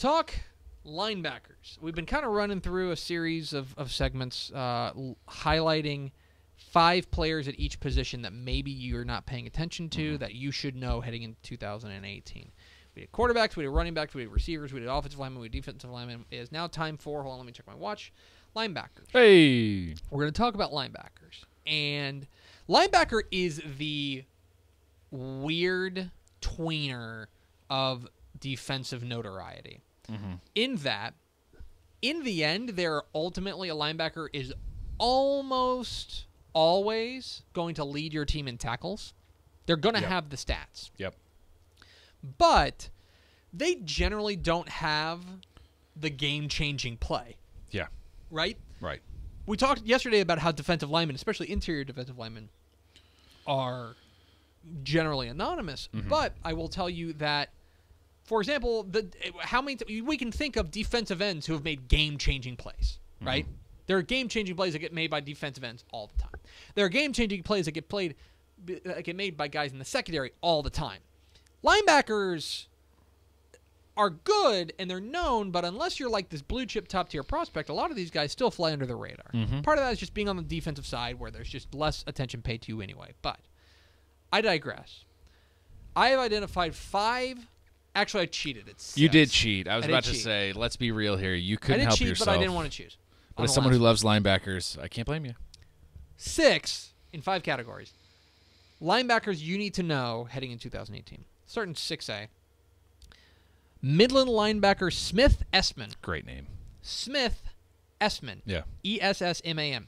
talk linebackers. We've been kind of running through a series of segments highlighting 5 players at each position that maybe you're not paying attention to that you should know heading into 2018. We did quarterbacks, we did running backs, we did receivers, we did offensive linemen, we did defensive linemen. It is now time for, hold on, let me check my watch, linebackers. Hey! We're going to talk about linebackers. And linebacker is the weird tweener of defensive notoriety. In that, in the end, ultimately a linebacker is almost always going to lead your team in tackles. They're going to have the stats. Yep. But they generally don't have the game-changing play. Yeah. Right? Right. We talked yesterday about how defensive linemen, especially interior defensive linemen, are generally anonymous. But I will tell you that, for example, we can think of defensive ends who have made game-changing plays, right? There are game-changing plays that get made by defensive ends all the time. There are game-changing plays that get made by guys in the secondary all the time. Linebackers are good and they're known, but unless you're like this blue-chip top-tier prospect, a lot of these guys still fly under the radar. Part of that is just being on the defensive side where there's just less attention paid to you anyway. But I digress. I have identified 5. Actually, I cheated. It's 6. You did cheat. I was about to say, let's be real here. You couldn't help yourself. But I didn't want to choose. But as someone who loves linebackers, I can't blame you. 6 in 5 categories. Linebackers you need to know heading in 2018. Starting 6A. Midland linebacker Smith Essman. Great name. Smith Essman. Yeah. E-S-S-M-A-N.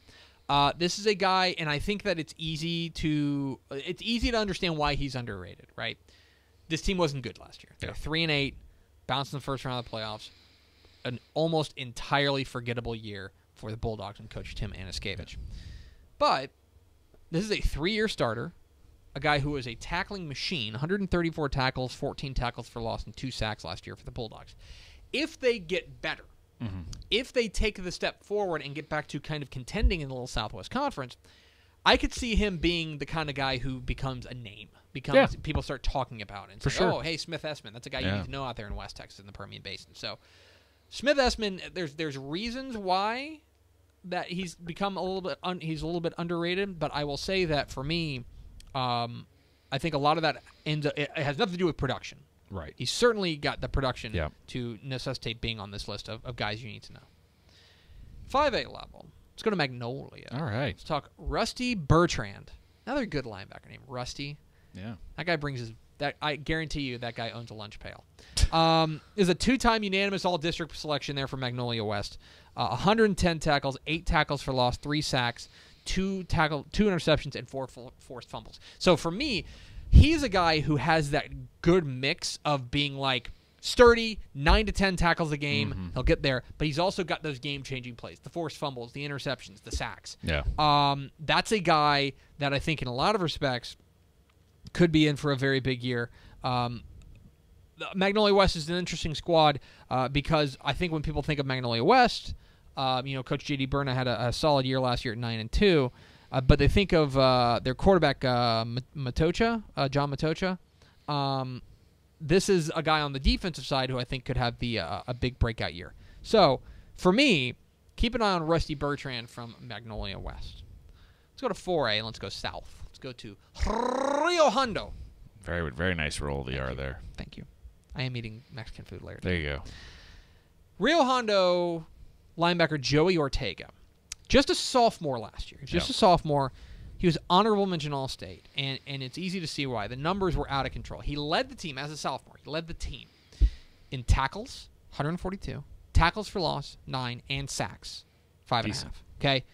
This is a guy, and I think that it's easy to understand why he's underrated, right? This team wasn't good last year. They're 3-8, bounced in the first round of the playoffs. An almost entirely forgettable year for the Bulldogs and Coach Tim Anaskevich. But this is a 3-year starter, a guy who was a tackling machine, 134 tackles, 14 tackles for loss, and 2 sacks last year for the Bulldogs. If they get better, if they take the step forward and get back to kind of contending in the Little Southwest Conference, I could see him being the kind of guy who becomes a name. People start talking about it. And say, oh, hey, Smith Essman, that's a guy you need to know out there in West Texas in the Permian Basin. So Smith Essman, there's reasons why that he's become a little bit underrated, but I will say that for me, I think a lot of that it has nothing to do with production. Right. He's certainly got the production to necessitate being on this list of guys you need to know. 5A level. Let's go to Magnolia. All right. Let's talk Rusty Bertrand. Another good linebacker named Rusty. Yeah. That guy I guarantee you that guy owns a lunch pail. Is a 2-time unanimous all-district selection there for Magnolia West. 110 tackles, 8 tackles for loss, 3 sacks, 2 interceptions, and 4 forced fumbles. So for me, he's a guy who has that good mix of being like sturdy, 9 to 10 tackles a game. He'll get there, but he's also got those game-changing plays, the forced fumbles, the interceptions, the sacks. Yeah. That's a guy that I think in a lot of respects could be in for a very big year. Magnolia West is an interesting squad because I think when people think of Magnolia West, Coach J.D. Berna had a solid year last year at 9-2, but they think of their quarterback Matocha, John Matocha. This is a guy on the defensive side who I think could have a big breakout year. So for me, keep an eye on Rusty Bertrand from Magnolia West. Let's go to 4A and let's go south. Let's go to Rio Hondo. Very, very nice roll of the R there. Thank you. I am eating Mexican food later. There you go. Rio Hondo linebacker Joey Ortega. Just a sophomore last year. Just a sophomore. He was honorable mention All-State, and it's easy to see why. The numbers were out of control. He led the team as a sophomore. He led the team in tackles, 142, tackles for loss, 9, and sacks, 5.5. Okay?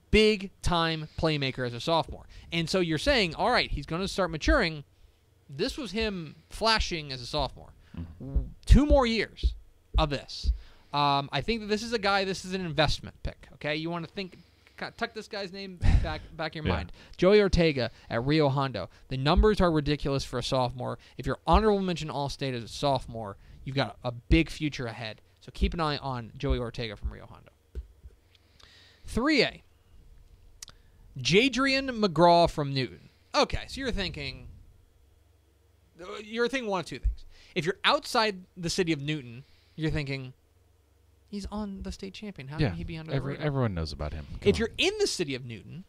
Big-time playmaker as a sophomore. And so you're saying, all right, he's going to start maturing. This was him flashing as a sophomore. 2 more years of this. I think that this is an investment pick, okay? You want to tuck this guy's name back in your mind. Joey Ortega at Rio Hondo. The numbers are ridiculous for a sophomore. If you're honorable mention All-State as a sophomore, you've got a big future ahead. So keep an eye on Joey Ortega from Rio Hondo. 3A. Jadrian McGraw from Newton. Okay, so you're thinking one of 2 things. If you're outside the city of Newton, you're thinking, he's on the state champion. How can he be under the radar? Everyone knows about him. If you're in the city of Newton,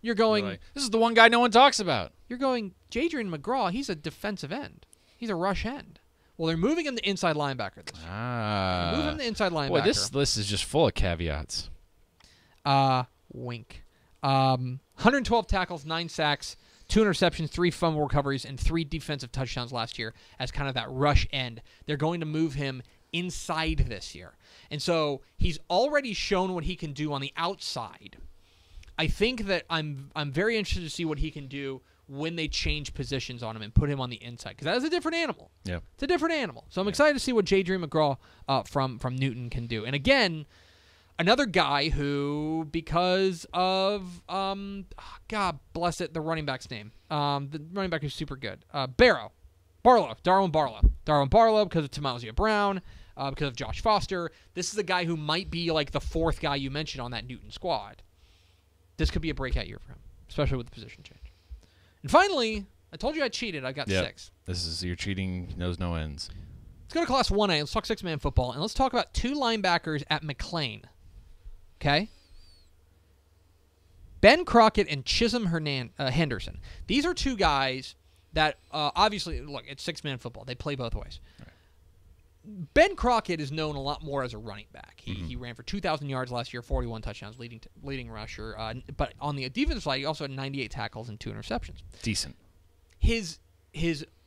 you're going, this is the one guy no one talks about. You're going, Jadrian McGraw, he's a defensive end. He's a rush end. Well, they're moving him to inside linebacker this year. They're moving him to inside linebacker. Boy, this list is just full of caveats. Wink. 112 tackles, 9 sacks, 2 interceptions, 3 fumble recoveries, and 3 defensive touchdowns last year as kind of that rush end. They're going to move him inside this year. And so he's already shown what he can do on the outside. I think that I'm very interested to see what he can do when they change positions on him and put him on the inside, because that is a different animal. Yeah, it's a different animal. So I'm excited to see what Jadrian McGraw from Newton can do. And again, another guy who, because of God bless it, the running back's name, the running back who's super good, Darwin Barlow, because of Tamazia Brown, because of Josh Foster. This is a guy who might be like the 4th guy you mentioned on that Newton squad. This could be a breakout year for him, especially with the position change. And finally, I told you I cheated. I got 6. This is your cheating knows no ends. Let's go to Class 1A. Let's talk 6-man football, and let's talk about 2 linebackers at McLean. Okay? Ben Crockett and Chisholm Henderson. These are 2 guys that obviously, look, it's 6-man football. They play both ways. Right. Ben Crockett is known a lot more as a running back. He ran for 2,000 yards last year, 41 touchdowns, leading rusher. But on the defensive side, he also had 98 tackles and 2 interceptions. Decent. His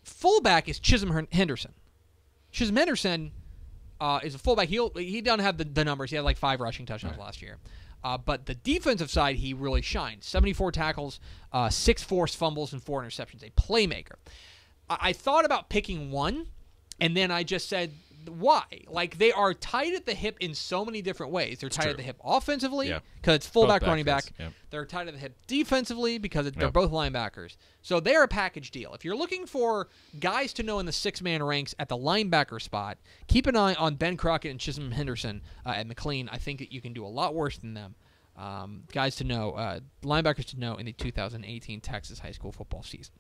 fullback is Chisholm Henderson. Chisholm Henderson is a fullback. He doesn't have the numbers. He had like 5 rushing touchdowns last year. But the defensive side, he really shined. 74 tackles, 6 forced fumbles, and 4 interceptions. A playmaker. I thought about picking one, and then I just said, why? Like, they are tied at the hip in so many different ways. They're tied at the hip offensively because it's fullback, running back. Yep. They're tied at the hip defensively because they're both linebackers. So they're a package deal. If you're looking for guys to know in the 6-man ranks at the linebacker spot, keep an eye on Ben Crockett and Chisholm Henderson at McLean. I think that you can do a lot worse than them. Guys to know, linebackers to know in the 2018 Texas high school football season.